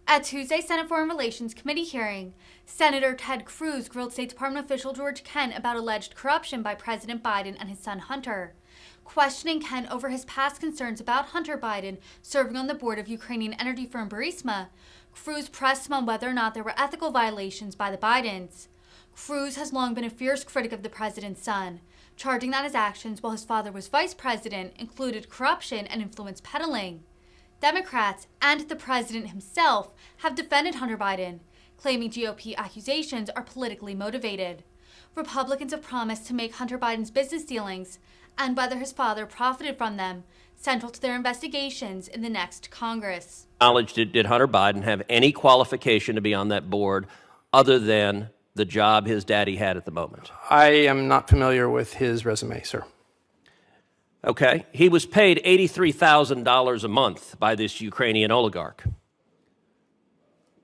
At Tuesday's Senate Foreign Relations Committee hearing, Senator Ted Cruz grilled State Department official George Kent about alleged corruption by President Biden and his son Hunter. Questioning Kent over his past concerns about Hunter Biden serving on the board of Ukrainian energy firm Burisma, Cruz pressed him on whether or not there were ethical violations by the Bidens. Cruz has long been a fierce critic of the president's son, charging that his actions while his father was vice president included corruption and influence peddling. Democrats and the president himself have defended Hunter Biden, claiming GOP accusations are politically motivated. Republicans have promised to make Hunter Biden's business dealings and whether his father profited from them central to their investigations in the next Congress. Did Hunter Biden have any qualification to be on that board other than the job his daddy had at the moment? I am not familiar with his resume, sir. Okay. He was paid $83,000 a month by this Ukrainian oligarch.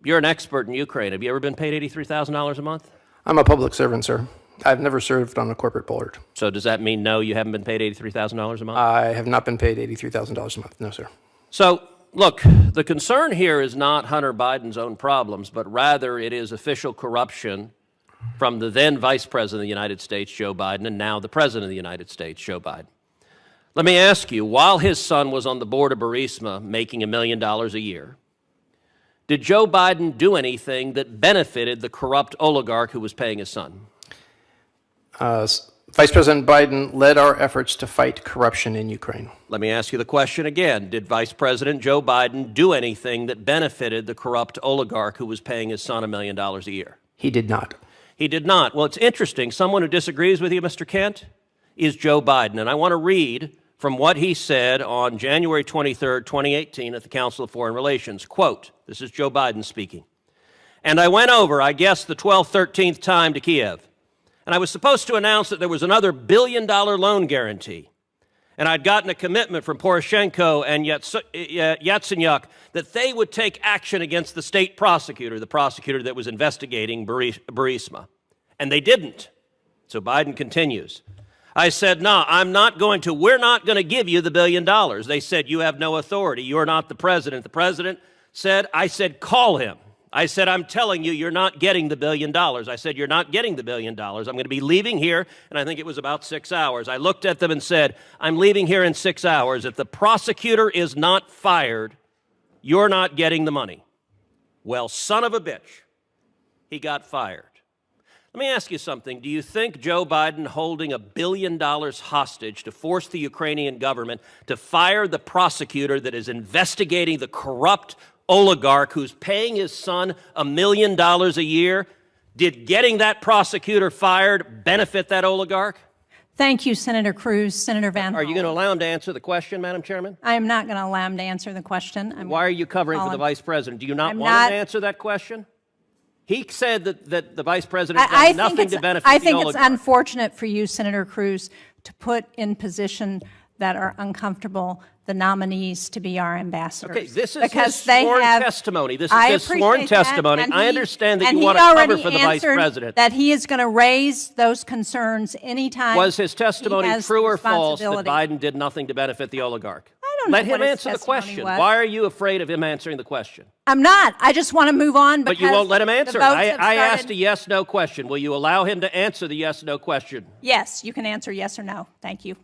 You're an expert in Ukraine. Have you ever been paid $83,000 a month? I'm a public servant, sir. I've never served on a corporate board. So does that mean no, you haven't been paid $83,000 a month? I have not been paid $83,000 a month, no, sir. So, look, the concern here is not Hunter Biden's own problems, but rather it is official corruption from the then Vice President of the United States, Joe Biden, and now the President of the United States, Joe Biden. Let me ask you, while his son was on the board of Burisma making $1 million a year, did Joe Biden do anything that benefited the corrupt oligarch who was paying his son? Vice President Biden led our efforts to fight corruption in Ukraine. Let me ask you the question again. Did Vice President Joe Biden do anything that benefited the corrupt oligarch who was paying his son $1 million a year? He did not. He did not. Well, it's interesting. Someone who disagrees with you, Mr. Kent, is Joe Biden. And I want to read from what he said on January 23rd, 2018 at the Council of Foreign Relations. Quote, this is Joe Biden speaking. And I went over, I guess, the 12th, 13th time to Kiev. And I was supposed to announce that there was another $1 billion loan guarantee. And I'd gotten a commitment from Poroshenko and Yatsenyuk that they would take action against the state prosecutor, the prosecutor that was investigating Burisma. And they didn't. So Biden continues. I said, no, we're not going to give you the $1 billion. They said, you have no authority. You're not the president. The president said, I said, call him. I said, I'm telling you, you're not getting the $1 billion. I said, you're not getting the $1 billion. I'm going to be leaving here, and I think it was about 6 hours. I looked at them and said, I'm leaving here in 6 hours. If the prosecutor is not fired, you're not getting the money. Well, son of a bitch, he got fired. Let me ask you something. Do you think Joe Biden holding $1 billion hostage to force the Ukrainian government to fire the prosecutor that is investigating the corrupt oligarch who's paying his son $1 million a year, did getting that prosecutor fired benefit that oligarch? Thank you, Senator Cruz. Senator Van Are you Hollen. going to allow him to answer the question, Madam Chairman? I am not going to allow him to answer the question. Why are you covering for the Vice President? Do you not want him to answer that question? He said that the Vice President does nothing to benefit the oligarch. I think it's unfortunate for you, Senator Cruz, to put in position that are uncomfortable the nominees to be our ambassadors. Okay, this is his sworn testimony. This is his sworn testimony. I understand that you want to cover for the Vice President. That he is going to raise those concerns anytime. Was his testimony true or false that Biden did nothing to benefit the oligarch? I don't know. Let him answer the question. Why are you afraid of him answering the question? I'm not. I just want to move on. But you won't let him answer. I asked a yes/no question. Will you allow him to answer the yes/no question? Yes, you can answer yes or no. Thank you.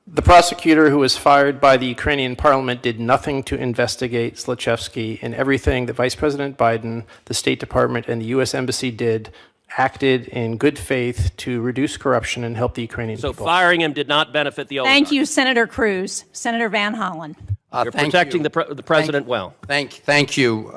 The prosecutor who was fired by the Ukrainian parliament did nothing to investigate Zlochevsky, and everything that Vice President Biden, the State Department, and the U.S. Embassy did acted in good faith to reduce corruption and help the Ukrainian people. So firing him did not benefit the oligarch. Thank you, Senator Cruz. Senator Van Hollen. You're protecting the president well. Thank you.